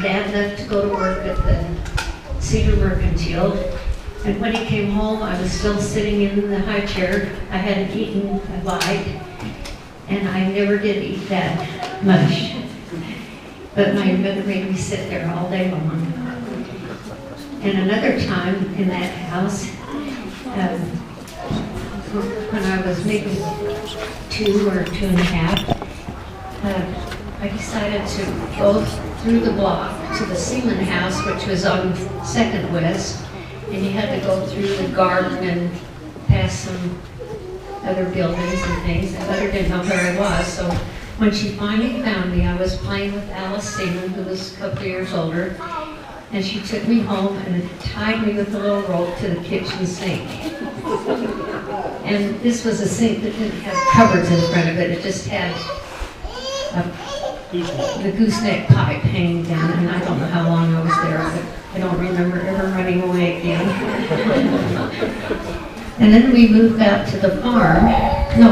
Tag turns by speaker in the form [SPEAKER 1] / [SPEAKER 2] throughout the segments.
[SPEAKER 1] dad left to go to work at the Cedar Mercantile. And when he came home, I was still sitting in the high chair. I hadn't eaten a bite, and I never did eat that much. But my mother made me sit there all day long. And another time in that house, when I was maybe 2 or 2.5, I decided to go through the block to the Seaman House, which was on 2nd West, and you had to go through the garden and past some other buildings and things. And Mother didn't know where I was, so when she finally found me, I was playing with Alice Seaman, who was a couple of years older, and she took me home and tied me with a little rope to the kitchen sink. And this was a sink that didn't have cupboards in front of it. It just had the gooseneck pipe hanging down, and I don't know how long I was there, but I don't remember ever running away again. And then we moved out to the farm. No,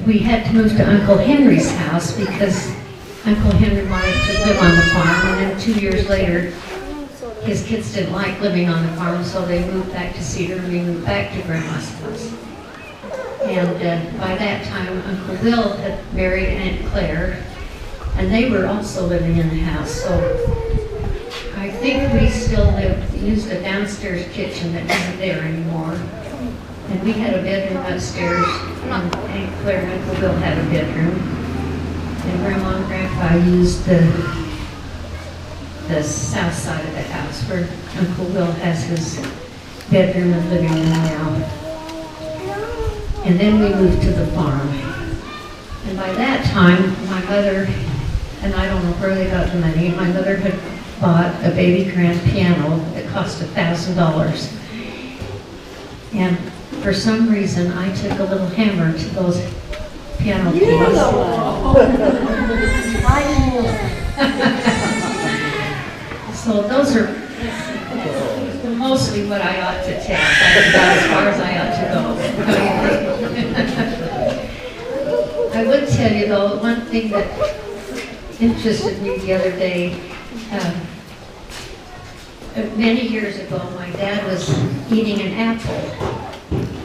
[SPEAKER 1] we had to move to Uncle Henry's house because Uncle Henry wanted to live on the farm, and then 2 years later, his kids didn't like living on the farm, so they moved back to Cedar, and we moved back to Grandma's house. And by that time, Uncle Will had married Aunt Claire, and they were also living in the house. So I think we still used a downstairs kitchen that isn't there anymore. And we had a bedroom upstairs, and Aunt Claire and Uncle Will had a bedroom. And Grandma and Grandpa used the south side of the house where Uncle Will has his bedroom and living room now. And then we moved to the farm. And by that time, my mother, and I don't know where they got the money, my mother had bought a baby grand piano that cost $1,000. And for some reason, I took a little hammer to those piano keys. So those are mostly what I ought to tell. That's about as far as I ought to go. I would tell you though, one thing that interested me the other day, many years ago, my dad was eating an apple,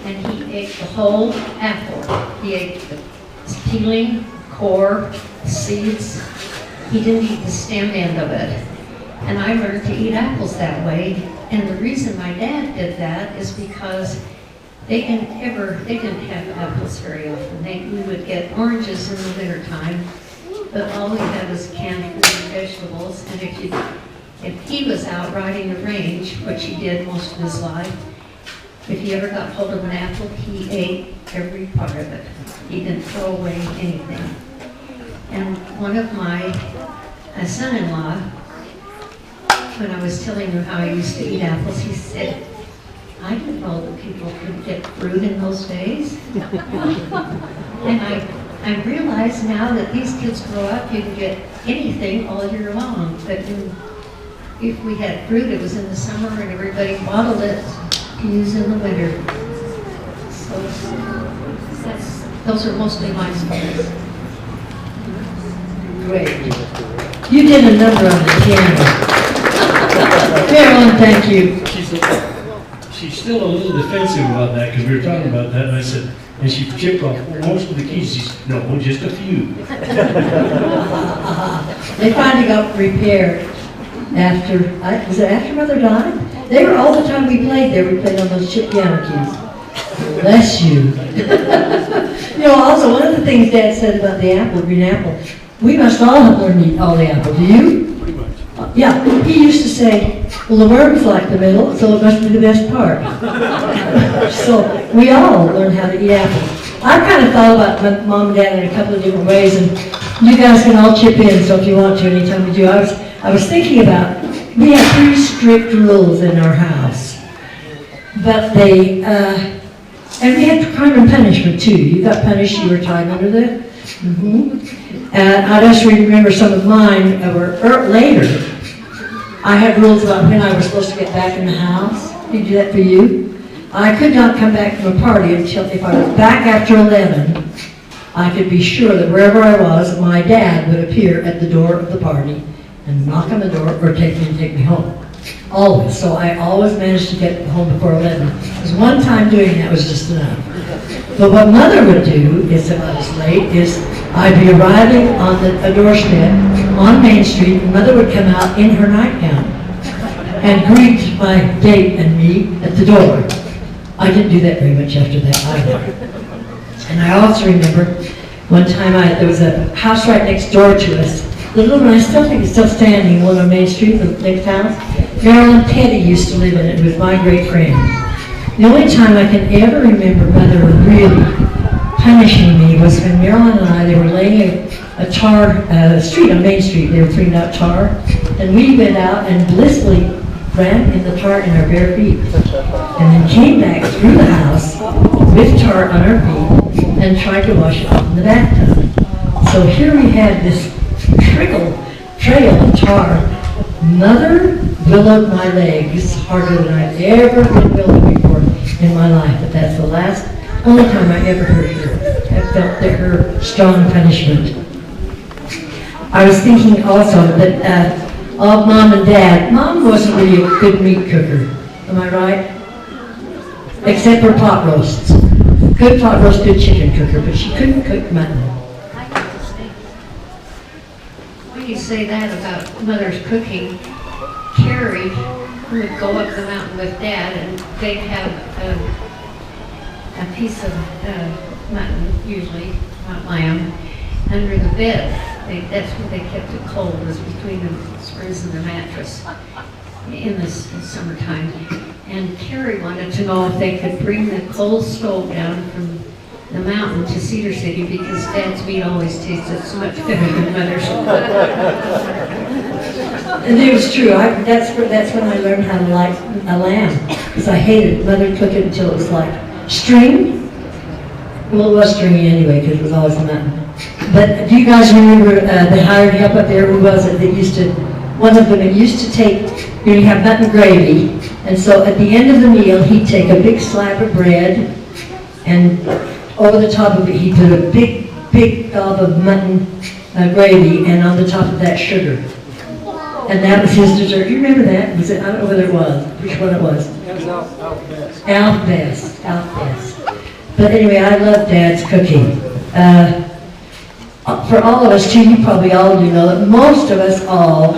[SPEAKER 1] and he ate the whole apple. He ate the peeling, core, seeds. He didn't eat the stem end of it. And I learned to eat apples that way. And the reason my dad did that is because they didn't have apples very often. We would get oranges in the wintertime, but all we had was canned fruit and vegetables. And if he was out riding the range, which he did most of his life, if he ever got hold of an apple, he ate every part of it. He didn't throw away anything. And one of my son-in-law, when I was telling him how I used to eat apples, he said, I didn't know that people could get fruit in those days. And I realize now that these kids grow up, you can get anything all year long. But if we had fruit, it was in the summer and everybody bottled it to use in the winter. So those are mostly my stories.
[SPEAKER 2] Great. You did a number on the piano. Carolyn, thank you.
[SPEAKER 3] She's still a little defensive about that because we were talking about that, and I said, and she chipped off most of the keys. She said, no, just a few.
[SPEAKER 2] They finally got repaired was it after Mother died? They were all the time we played there. We played on those chip piano keys. Bless you. Also one of the things Dad said about the apple, green apple, we must all have learned to eat all the apple. Do you?
[SPEAKER 3] Pretty much.
[SPEAKER 2] Yeah, he used to say, well, the worm's like the middle, so it must be the best part. So we all learn how to eat apples. I kind of thought about my mom and dad in a couple of different ways, and you guys can all chip in, so if you want to, anytime you do. I was thinking about, we have 3 strict rules in our house, but and we had crime and punishment too. You got punished, you were tied under that. And I just remember some of mine were later. I had rules about when I was supposed to get back in the house. Did you do that for you? I could not come back from a party until if I was back after 11, I could be sure that wherever I was, my dad would appear at the door of the party and knock on the door or take me home. Always. So I always managed to get home before 11. Because one time doing that was just enough. But what Mother would do is, if I was late, is I'd be arriving on a doorstep on Main Street, and Mother would come out in her nightgown and greet my date and me at the door. I didn't do that very much after that either. And I also remember one time there was a house right next door to us. The little one, I still think it's still standing, one on Main Street, the next house. Marilyn Petty used to live in it, who was my great friend. The only time I can ever remember Mother really punishing me was when Marilyn and I, they were laying a tar street on Main Street. They were cleaning out tar. And we went out and blissfully ran in the tar in our bare feet. And then came back through the house with tar on our feet and tried to wash it off in the bathtub. So here we had this trail of tar. Mother willowed my legs harder than I'd ever been willowed before in my life. But that's the only time I ever heard her. I felt her strong punishment. I was thinking also that of Mom and Dad. Mom wasn't really a good meat cooker. Am I right? Except for pot roasts. Good pot roast, good chicken cooker, but she couldn't cook mutton.
[SPEAKER 1] When you say that about Mother's cooking, Carrie would go up the mountain with Dad, and they'd have a piece of mutton, usually, not lamb, under the bed. That's where they kept it cold, was between the springs and the mattress in the summertime. And Carrie wanted to know if they could bring the coal stove down from the mountain to Cedar City, because Dad's meat always tasted so much better than Mother's.
[SPEAKER 2] And it was true. That's when I learned how to like a lamb, because I hated Mother cook it until it was like string. Well, it was stringy anyway, because it was always mutton. But do you guys remember the hired help up there? Who was it that used to? One of them used to take. You have mutton gravy, and so at the end of the meal, he'd take a big slab of bread, and over the top of it, he'd put a big gob of mutton gravy, and on the top of that, sugar. And that was his dessert. Do you remember that? Was it? I don't know whether it was. Which one it was?
[SPEAKER 4] It was Alf Best.
[SPEAKER 2] Alf Best. But anyway, I love Dad's cooking. For all of us too, you probably all do know that most of us all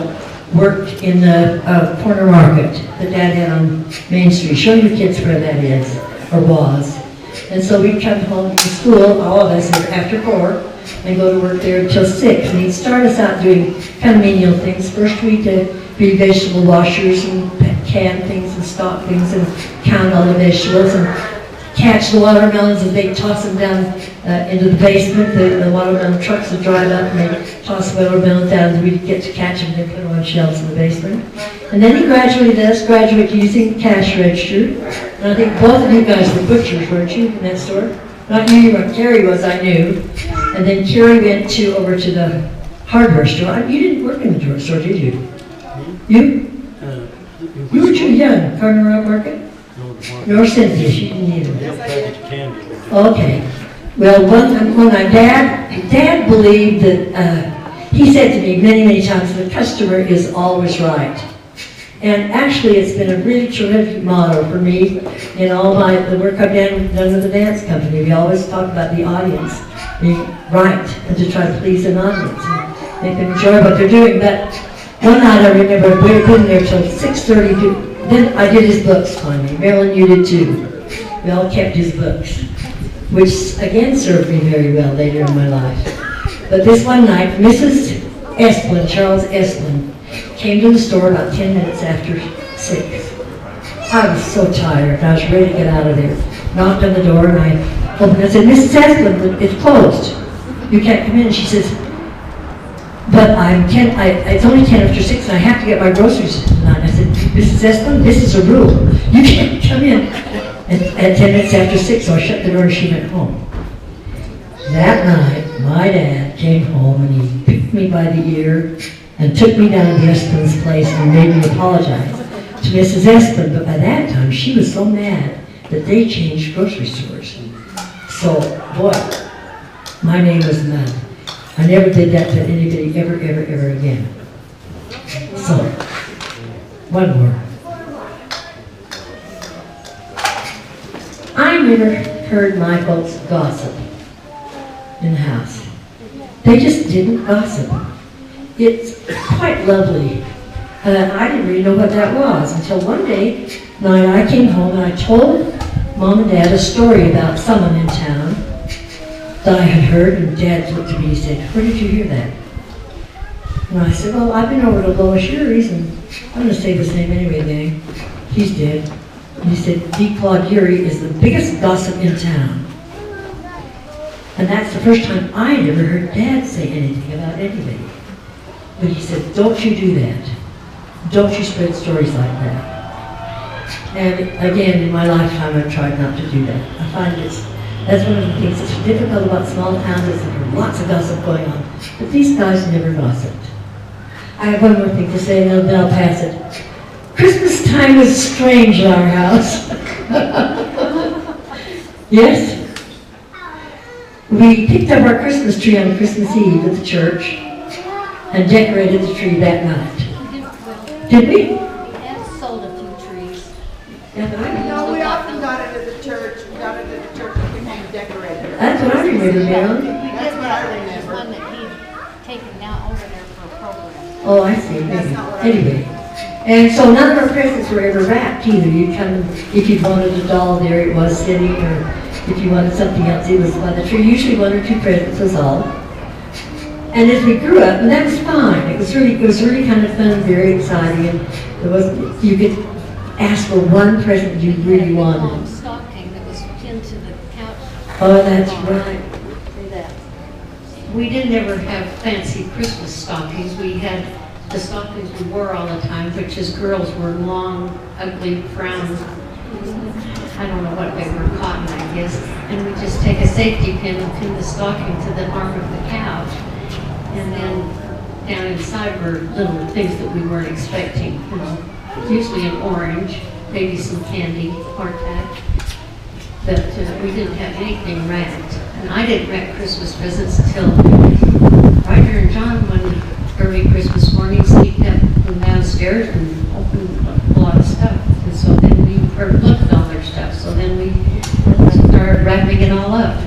[SPEAKER 2] worked in the corner market that Dad had on Main Street. Show your kids where that is, or was. And so we'd come home from school, all of us, after 4, and go to work there until 6. And he'd start us out doing kind of menial things. First we'd be vegetable washers and can things and stock things and count all the vegetables and catch the watermelons as they toss them down into the basement. The watermelon trucks would drive up and they'd toss watermelons down, and we'd get to catch them and put them on shelves in the basement. And then he gradually let us graduate using the cash register. And I think both of you guys were butchers, weren't you, in that store? Not you weren't. Carrie was, I knew. And then Carrie went over to the hardware store. You didn't work in the drugstore, did you? You? You were too young, Corner Market? Nor Cynthia, she didn't either. Okay. Well, when my Dad believed that, he said to me many times, the customer is always right. And actually, it's been a really terrific motto for me in all the work I've done with the dance company. We always talk about the audience being right and to try to please an audience and make them enjoy what they're doing. But one night I remember we were in there till 6:30. Then I did his books finally. Marilyn, you did too. We all kept his books, which again served me very well later in my life. But this one night, Mrs. Esplin, Charles Esplin, came to the store about 10 minutes after 6. I was so tired, I was ready to get out of there. Knocked on the door and I opened and said, Mrs. Esplin, it's closed. You can't come in. And she says, but it's only 10 after 6 and I have to get my groceries tonight. I said, Mrs. Esplin, this is a rule. You can't come in at 10 minutes after 6, so I shut the door and she went home. That night, my Dad came home and he picked me by the ear and took me down to Esplin's place and made me apologize to Mrs. Esplin. But by that time, she was so mad that they changed grocery stores. So, boy, my name was Mud. I never did that to anybody ever again. So, one more. I never heard my folks gossip in the house. They just didn't gossip. It's quite lovely. I didn't really know what that was until one day, I came home and I told Mom and Dad a story about someone in town that I had heard, and Dad looked at me and said, "Where did you hear that?" And I said, "Well, I've been over to Lois Urie's, and I'm going to say his name anyway, gang. He's dead." And he said, "D. Claude Urie is the biggest gossip in town." And that's the first time I had ever heard Dad say anything about anybody. But he said, "Don't you do that. Don't you spread stories like that." And again, in my lifetime, I've tried not to do that. I find that's one of the things that's difficult about small towns is that there's lots of gossip going on. But these guys never gossiped. I have one more thing to say, and then I'll pass it. Christmas time was strange in our house. Yes? We picked up our Christmas tree on Christmas Eve at the church and decorated the tree that night. Did we?
[SPEAKER 1] We have sold a few trees.
[SPEAKER 2] Yeah, but I
[SPEAKER 4] No, we often got it at the church, we got it at the church, and came home and decorated it.
[SPEAKER 2] That's what I remember, Marilyn.
[SPEAKER 4] That's what I
[SPEAKER 5] There's
[SPEAKER 4] remember.
[SPEAKER 5] one that he'd taken down over there for a program.
[SPEAKER 2] Oh, I see.
[SPEAKER 4] That's not what I
[SPEAKER 2] Anyway. And so none of our presents were ever wrapped either. You'd come, if you wanted a doll, there it was sitting, or if you wanted something else, it was by the tree. Usually one or two presents was all. And as we grew up, and that was fine. It was really kind of fun and very exciting. And there was, you could ask for one present you really wanted.
[SPEAKER 5] Long stocking that was pinned to the couch.
[SPEAKER 2] Oh, that's right.
[SPEAKER 5] See that?
[SPEAKER 1] We didn't ever have fancy Christmas stockings. We had the stockings we wore all the time, which as girls were long, ugly, brown, I don't know what they were, cotton, I guess. And we just take a safety pin and pin the stocking to the arm of the couch. And then down inside were little things that we weren't expecting, usually an orange, maybe some candy, hardtack. But we didn't have anything wrapped. And I didn't wrap Christmas presents until Roger and John, one early Christmas morning, sneaked up from downstairs and opened a lot of stuff. And so then we looked at all their stuff. So then we started wrapping it all up.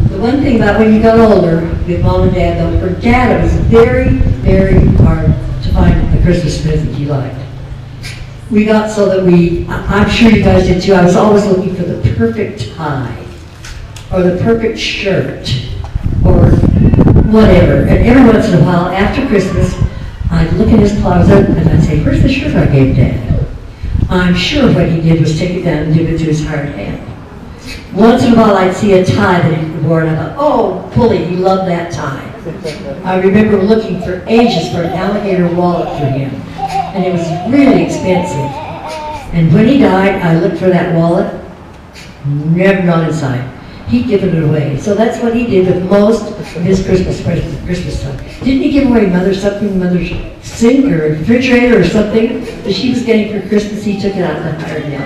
[SPEAKER 2] The one thing about when you got older with Mom and Dad, though, for Dad it was very, very hard to find the Christmas present he liked. We got so that I'm sure you guys did too, I was always looking for the perfect tie, or the perfect shirt, or whatever. And every once in a while, after Christmas, I'd look in his closet and I'd say, "Where's the shirt I gave Dad?" I'm sure what he did was take it down and give it to his hired hand. Once in a while, I'd see a tie that he wore, and I thought, "Oh, bully, he loved that tie." I remember looking for ages for an alligator wallet for him, and it was really expensive. And when he died, I looked for that wallet, never not inside. He'd given it away. So that's what he did with most of his Christmas presents at Christmas time. Didn't he give away Mother's sink or refrigerator or something that she was getting for Christmas? He took it out and hired him.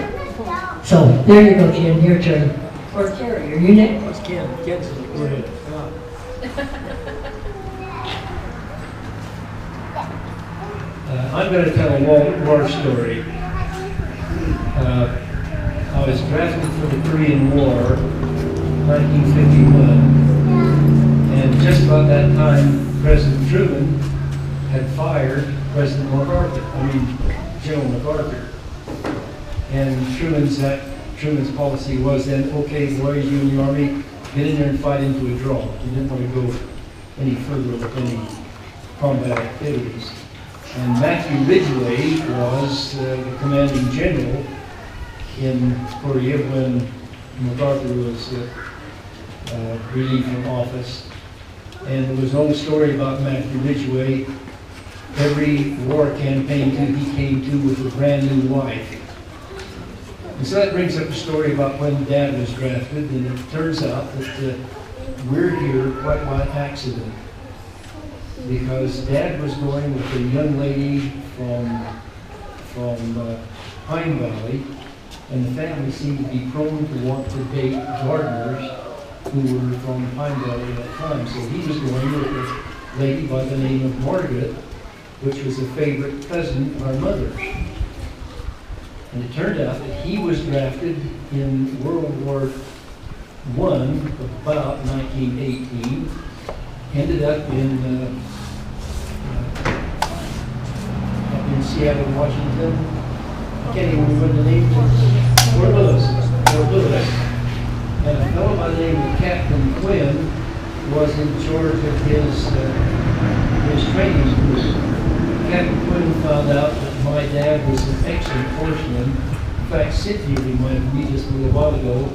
[SPEAKER 2] So there you go, Ken, your turn. Or Carrie, are you next?
[SPEAKER 3] Ken, Ken's go ahead. I'm going to tell a war story. I was drafted for the Korean War, 1951, and just about that time, President Truman had fired President MacArthur, General MacArthur. And Truman's policy was then, "Okay, boys, you and the Army, get in there and fight into a draw." He didn't want to go any further with any combat activities. And Matthew Ridgway was the commanding general in Korea when MacArthur was relieved from office. And there was no story about Matthew Ridgway. Every war campaign he came to with a brand new wife. And so that brings up a story about when Dad was drafted, and it turns out that we're here quite by accident. Because Dad was going with a young lady from Pine Valley, and the family seemed to be prone to want to date gardeners who were from Pine Valley at that time. So he was going with a lady by the name of Margaret, which was a favorite cousin of our mother's. And it turned out that he was drafted in World War I of about 1918, ended up in Seattle, Washington. I can't even remember the name. Fort Lewis. And a fellow by the name of Captain Quinn was in charge of his training group. Captain Quinn found out that my dad was an excellent horseman. In fact, Cynthia reminded me just a little while ago,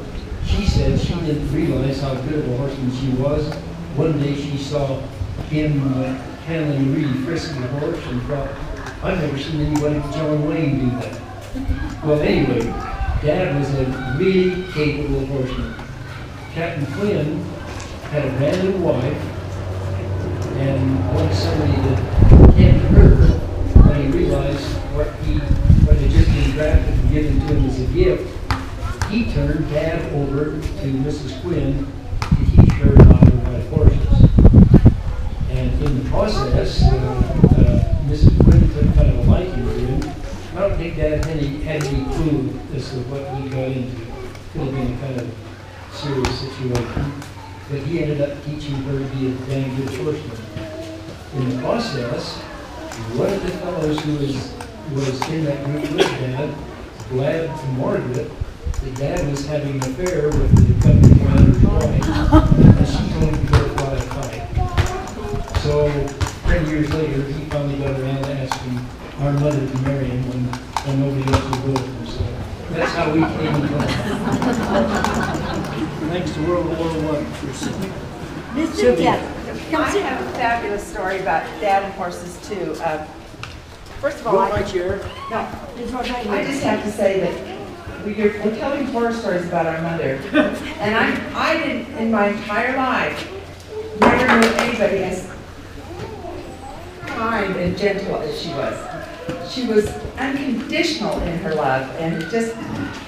[SPEAKER 3] she said she didn't realize how good of a horseman she was. One day she saw him handling a really frisky horse and thought, I've never seen anybody but John Wayne do that. Well, anyway, Dad was a really capable horseman. Captain Quinn had a brand new wife and wanted somebody to tend her when he realized what had just been drafted and given to him as a gift. He turned Dad over to Mrs. Quinn to teach her how to ride horses. And in the process, Mrs. Quinn took kind of a liking to him. I don't think Dad had any clue as to what he got into. Could have been a kind of serious situation. But he ended up teaching her to be a dang good horseman. In the process, one of the fellows who was in that group with Dad, Glad Margaret, that Dad was having an affair with the company commander's wife, and she told him to go fly a kite. So 10 years later, he finally got around to asking our mother to marry him when nobody else would go with him. So that's how we came along. Thanks to World War I. Cynthia.
[SPEAKER 4] I have a fabulous story about Dad and horses too. First of all, I just have to say that we're telling horror stories about our mother, and I didn't in my entire life never knew anybody as kind and gentle as she was. She was unconditional in her love, and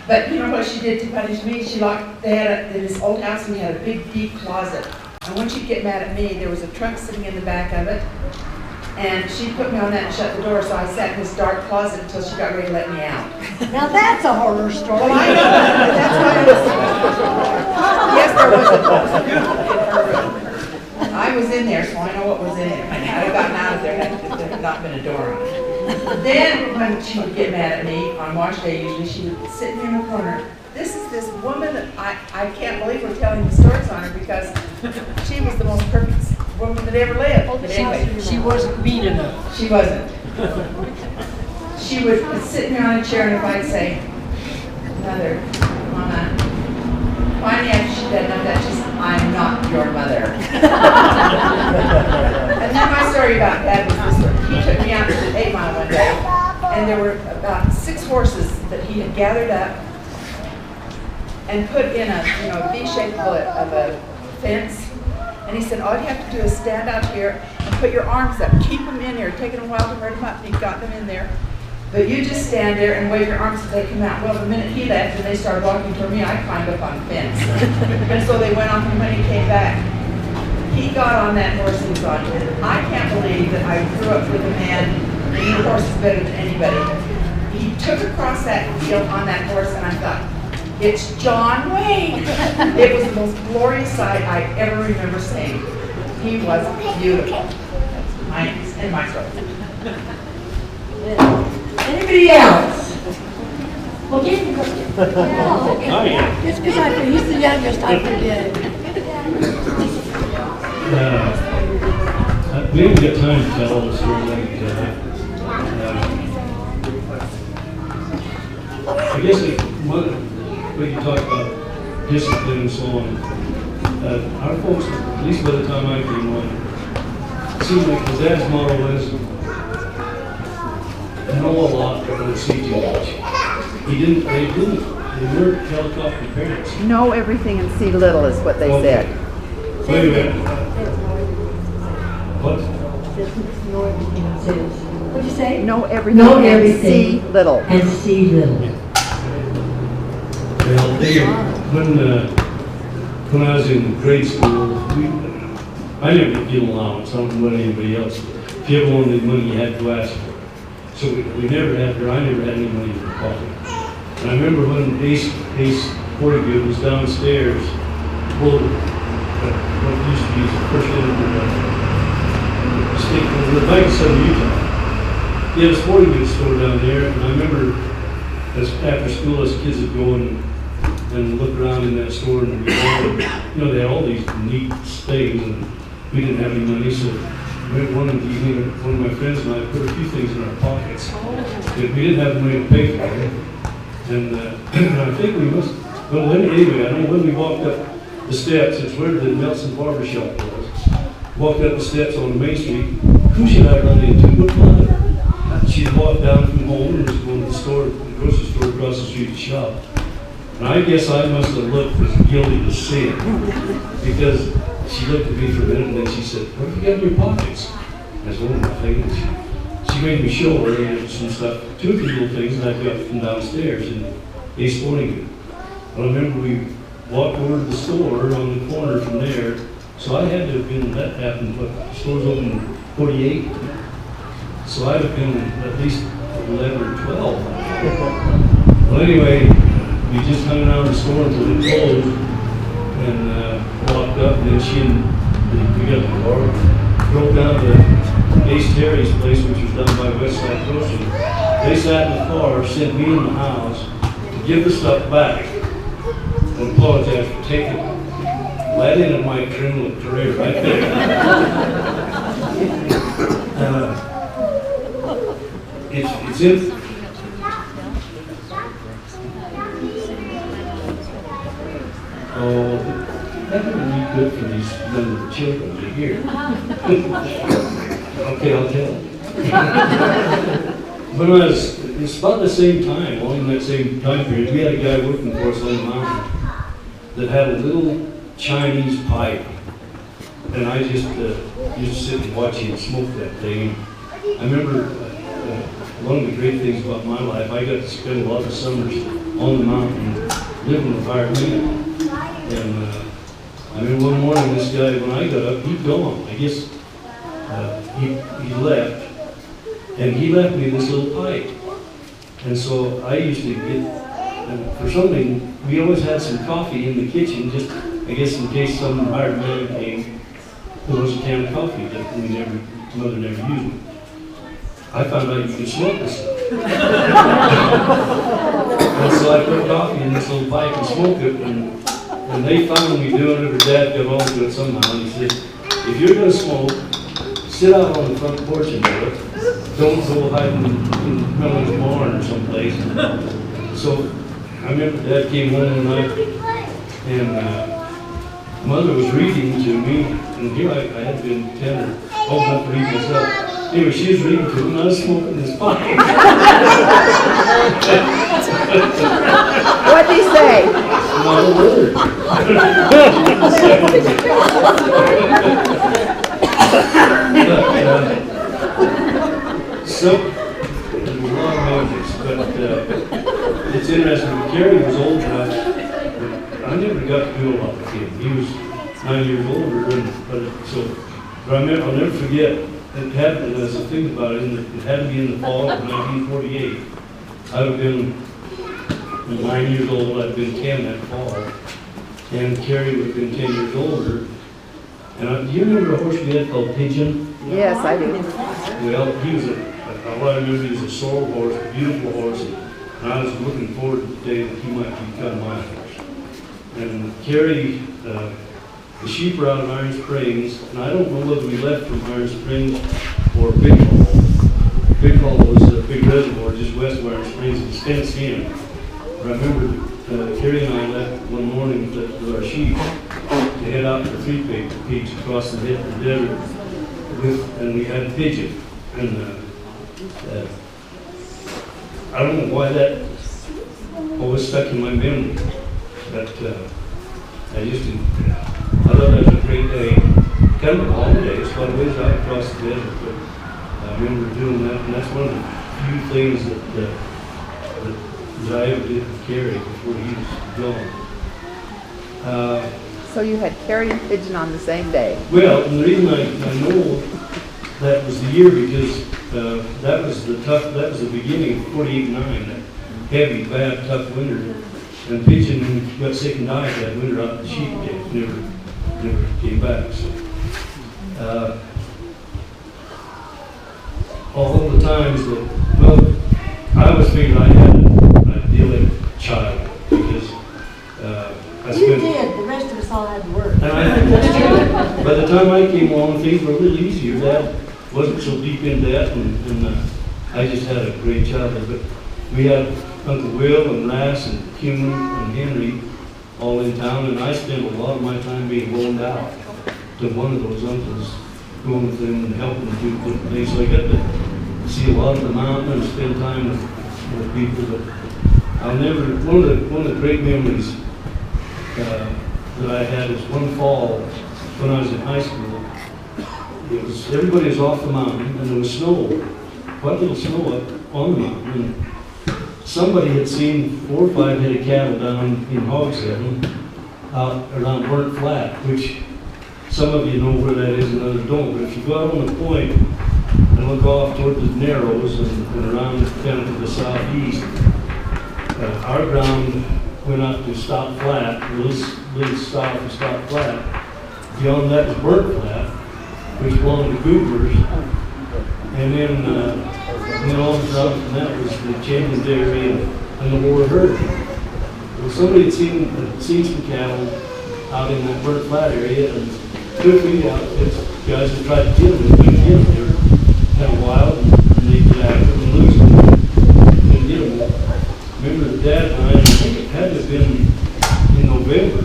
[SPEAKER 4] but you know what she did to punish me? In this old house, we had a big, deep closet. And when she'd get mad at me, there was a trunk sitting in the back of it, and she put me on that and shut the door, so I sat in this dark closet until she got ready to let me out.
[SPEAKER 2] Now that's a horror story.
[SPEAKER 4] Well, I know, that's why yes, there was a in her room. I was in there, so I know what was in it. I'd have gotten out of there had there not been a door on it. Then, when she would get mad at me, on wash day usually, she would sit me in the corner. This is this woman that I can't believe we're telling the stories on her, because she was the most perfect woman that ever lived. But anyway,
[SPEAKER 2] She wasn't mean enough.
[SPEAKER 4] she wasn't. She would sit me on a chair, and if I'd say, Mother, Mama, finally after she did enough of that, she said, I'm not your mother. And then my story about Dad was this one. He took me out to the 8 Mile one day, and there were about 6 horses that he had gathered up and put in a V shape of a fence. And he said, all you have to do is stand out here and put your arms up. Keep them in here. Taking a while to herd them up. And he got them in there. But you just stand there and wave your arms until they come out. Well, the minute he left and they started walking toward me, I climbed up on the fence. And so they went off, and when he came back, he got on that horse and was on it. I can't believe that I grew up with a man that knew horses better than anybody. He took across that field on that horse, and I thought, it's John Wayne. It was the most glorious sight I ever remember seeing. He was beautiful. And my story.
[SPEAKER 2] Anybody else? Okay. Just because he's the youngest, I forget.
[SPEAKER 6] We haven't got time to tell all the story. I guess we can talk about discipline and so on. Our folks, at least by the time I came on, it seemed like his dad's motto was, know a lot, but don't see too much. They weren't helicopter parents.
[SPEAKER 4] Know everything and see little is what they said.
[SPEAKER 6] Wait a minute. What?
[SPEAKER 2] What'd you say?
[SPEAKER 4] Know everything
[SPEAKER 2] Know
[SPEAKER 4] and
[SPEAKER 2] everything.
[SPEAKER 4] see little.
[SPEAKER 2] And see little.
[SPEAKER 6] Well, when I was in grade school, I never did get allowance. I don't know about anybody else. if you ever wanted money, you had to ask for it. So we never had, or I never had any money in my pocket. And I remember when Ace Portigood was downstairs, pulled what used to be the first state, the bank of Southern Utah. He had a sporting goods store down there, and I remember as after school, as kids would go and look around in that store, and we all, they had all these neat things, and we didn't have any money, so one evening, one of my friends and I put a few things in our pockets. We didn't have the money to pay for it, and I think we must. Well, anyway, I know when we walked up the steps, it's where the Nelson Barber Shop was. Walked up the steps on Main Street. Who should I run into but Mother? She had walked down from home and was going to the grocery store across the street to shop. And I guess I must have looked as guilty as sin, because she looked at me for a minute and then she said, "What have you got in your pockets?" I said, "Oh, nothing." She made me show her some stuff, 2 or 3 little things that I got from downstairs in Ace Sporting Goods. Well, I remember we walked over to the store on the corner from there, so I had to have been, that happened, but the store's open in 48, so I'd have been at least 11 or 12. Well, anyway, we just hung around the store until it closed, and walked up, and then she and we got in the car, drove down to Ace Terry's place, which was down by Westside Grocery. They sat in the car, sent me in the house to give the stuff back and apologize for taking it. Well, that ended my criminal career right there. It's in. Oh, that would be good for these younger children to hear. Okay, I'll tell them. But it's about the same time, all in that same time period, we had a guy working for us on the mountain that had a little Chinese pipe. And I just used to sit and watch him smoke that thing. I remember one of the great things about my life, I got to spend a lot of summers on the mountain living with our men. And I remember one morning, this guy, when I got up, he'd gone. I guess he left. And he left me this little pipe. And so I used to get, and for something, we always had some coffee in the kitchen, just, I guess, in case some hired man came, there was a can of coffee that mother never used it. I found out you could smoke this stuff. And so I put coffee in this little pipe and smoked it, and they found me doing it, or Dad got on to it somehow, and he said, "If you're gonna smoke, sit out on the front porch and do it. Don't go hide in Melon's barn or someplace." So I remember Dad came home one night, and Mother was reading to me, and here I had been 10 or old enough to read myself. Anyway, she was reading to him, and I was smoking this pipe.
[SPEAKER 4] What'd he say?
[SPEAKER 6] Not a word. So, there's a lot of memories, but it's interesting. Gary was old enough, but I never got to do a lot with him. He was 9 years older, but I'll never forget. It happened, as I think about it, it had to be in the fall of 1948. I would have been 9 years old, I'd been 10 that fall, and Carrie would have been 10 years older. And do you remember a horse we had called Pigeon?
[SPEAKER 4] Yes, I do.
[SPEAKER 6] Well, he was I remember he was a sorrel horse, a beautiful horse, and I was looking forward to the day that he might become my horse. And Carrie, the sheep were out of Iron Springs, and I don't know whether we left from Iron Springs or Big Hall. Big Hall was a big reservoir just west of Iron Springs, and fenced in. But I remember Carrie and I left one morning with our sheep to head out for 3 peaks across the desert, and we had a pigeon. And I don't know why that always stuck in my memory, but I thought that was a great day. Kind of a long day, it's quite a ways out across the desert, but I remember doing that, and that's one of the few things that I ever did with Carrie before he was gone.
[SPEAKER 4] So you had Carrie and Pigeon on the same day?
[SPEAKER 6] Well, and the reason I know that was the year because that was the beginning of 48-9, that heavy, bad, tough winter. And pigeon got sick and died that winter out in the sheep cage, never came back. So, all the times that, well, I always figured I had an idyllic child because I
[SPEAKER 2] You
[SPEAKER 6] spent.
[SPEAKER 2] did, the rest of us all had to work.
[SPEAKER 6] And I think that's true. By the time I came along, things were a little easier. Dad wasn't so deep in debt, and I just had a great childhood. But we had Uncle Will and Rass and Human and Henry all in town, and I spent a lot of my time being loaned out to one of those uncles, going with them and helping them do different things. So I got to see a lot of the mountain and spend time with people. But I'll never, one of the great memories that I had is one fall when I was in high school. Everybody was off the mountain and there was snow, quite a little snow up on the mountain. And somebody had seen 4 or 5 head of cattle down in Hogshead out around Burnt Flat, which some of you know where that is and others don't. But if you go out on the point and look off toward the Narrows and around kind of to the southeast, our ground went out to Stop Flat, a little south of Stop Flat. Beyond that was Burnt Flat, which belonged to Goobers. And then all the south from that was the Champions area and the Lower Herd. Well, somebody had seen some cattle out in that Burnt Flat area and took me out. Guys had tried to get them, and couldn't get them. They were kind of wild, and they'd get after them and lose them. Couldn't get them. Remember that Dad and I, think it had to have been in November,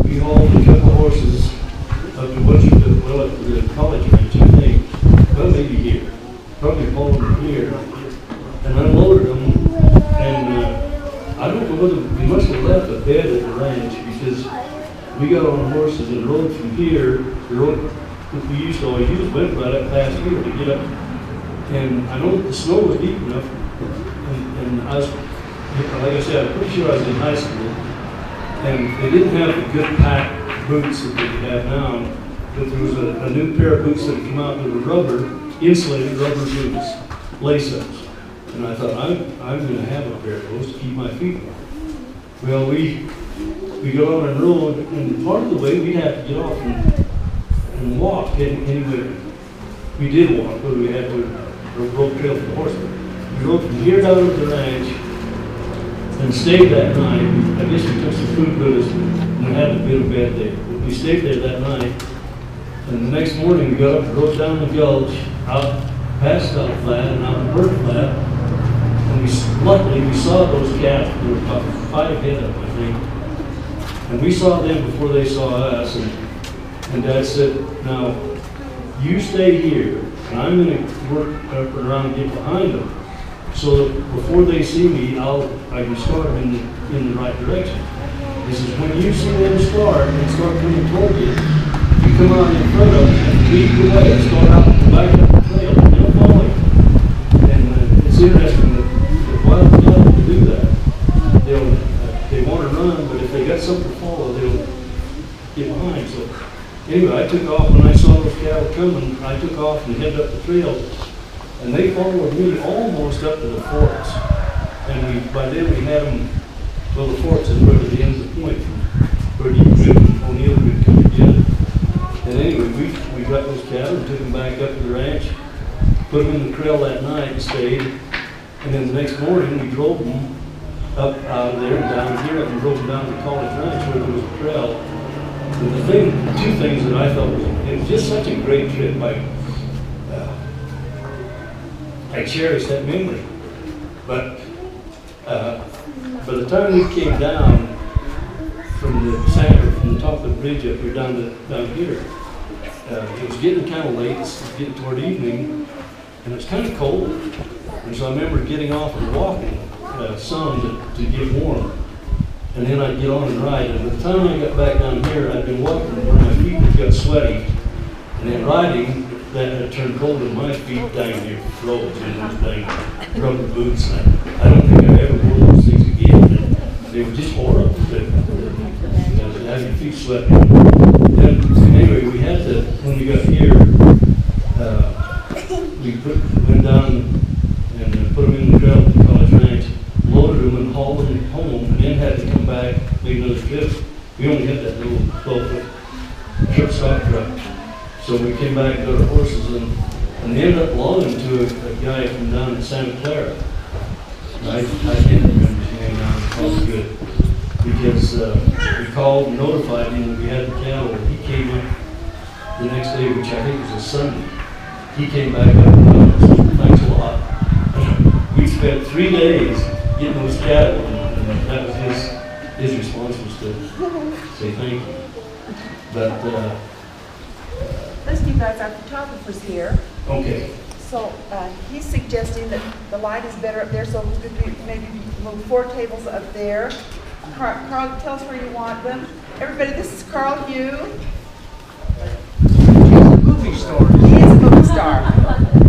[SPEAKER 6] we hauled a couple of horses up to up to the college ranch, I think. Well, maybe here. Probably hauled them here. And unloaded them. And I don't know whether we must have left a bed at the ranch because we got on horses and rode from here. The road that we used to always use went right up past here to get up. And I know the snow was deep enough. And I was, like I said, I'm pretty sure I was in high school, and they didn't have the good pack boots that they have now, but there was a new pair of boots that had come out that were rubber, insulated rubber boots, lace-ups. And I thought, I'm going to have a pair of those to keep my feet warm. Well, we got on and rode, and part of the way we'd have to get off and walk anyway. We did walk, but we had to rope trail for the horsemen. We rode from here down to the ranch and stayed that night. I guess we took some food with us and had a bit of bed there. But we stayed there that night. And the next morning we got up and rode down the gulch, out past Stop Flat and out to Burnt Flat. And luckily we saw those cattle. There were about 5 head of them, I think. And we saw them before they saw us. And Dad said, now, you stay here, and I'm going to work up and around and get behind them. So that before they see me, I can start in the right direction. He says, when you see them start and start coming toward you, you come out in front of them and lead the way and start out the back of the trail, and they'll follow you. And it's interesting that wild cattle will do that. They want to run, but if they got something to follow, they'll get behind. So anyway, I took off when I saw those cattle coming. I took off and headed up the trail. And they followed me almost up to the forks. And by then we had them, well, the forks is right at the end of the point where you could, O'Neill could come again. And anyway, we got those cattle and took them back up to the ranch, put them in the trail that night and stayed. And then the next morning we drove them up out of there and down here and drove them down to the college ranch where there was a trail. And two things that I thought it was just such a great trip. I cherish that memory. But by the time we came down from the top of the bridge up here down here, it was getting kind of late. It was getting toward evening, and it was kind of cold. And so I remember getting off and walking some to get warm. And then I'd get on and ride. And by the time I got back down here, I'd been walking where my feet got sweaty. And then riding, that had turned cold in my feet down here froze in those dang rubber boots. I don't think I ever wore those things again. They were just horrible. To have your feet sweating. And anyway, we had to, when we got here, haul it home, and then had to come back, make another trip. We only had that little 12-foot trip stock truck. So we came back and got our horses, and they ended up belonging to a guy from down in Santa Clara. And I can't remember his name now, it's probably good. Because we called and notified him that we had the cattle, and he came up the next day, which I think was a Sunday. He came back up and said, thanks a lot. We spent 3 days getting those cattle, and that was his response was to say thank you. But,
[SPEAKER 4] Listen, you guys, our photographer's here.
[SPEAKER 6] okay,
[SPEAKER 4] So he's suggesting that the light is better up there, so we could maybe move 4 tables up there. Carl, tell us where you want them. Everybody, this is Carl Hugh.
[SPEAKER 3] movie star.
[SPEAKER 4] He is a movie star.